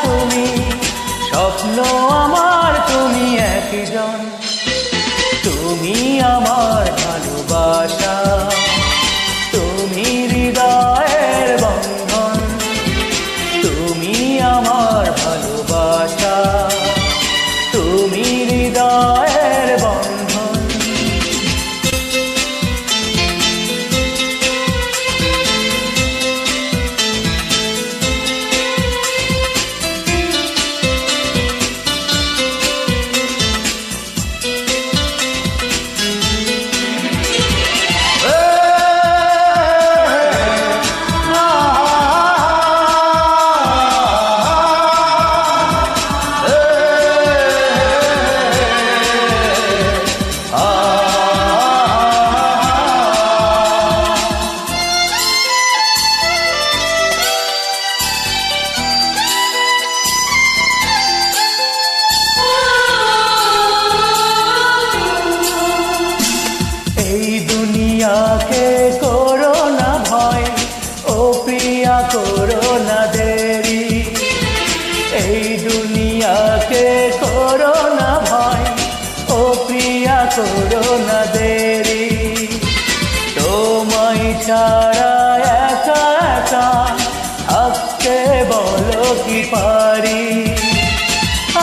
তুমি, স্বপ্ন আমার তুমি একজন। তুমি আমার ভালোবাসা, তুমি হৃদয়ের বন্ধন। তুমি আমার ভালোবাসা, তুমি হৃদয়ের বন্ধন। দুনিয়াকে করো না ভয়, ও প্রিয়া করো না দেরি। এই দুনিয়াকে করো না ভয়, ও প্রিয়া করো না দেরি। তোমায় ছাড়া একা একা থাকতে বলো কি পারি।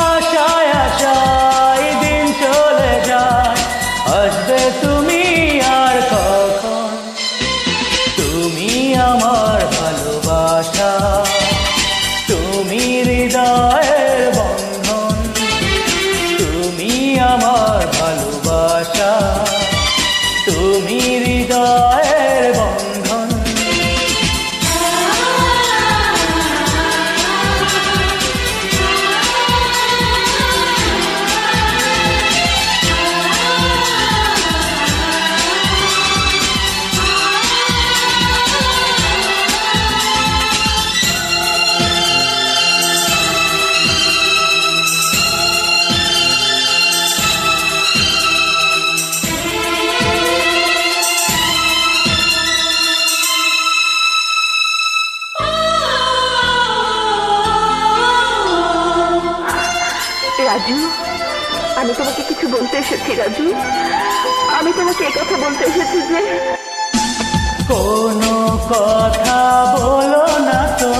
আশায় আশায় দিন চলে যায়, আসবে তুমি আর কখন। তুমি আমার ভালোবাসা, তুমি হৃদয়ের বন্ধন। তুমি আমার ভালোবাসা, তুমি হৃদয়ের বন্ধন। রাজু, আমি তোমাকে কিছু বলতে এসেছি। রাজু, আমি তোমাকে একথা বলতে এসেছি যে কোনো কথা বলো না তো।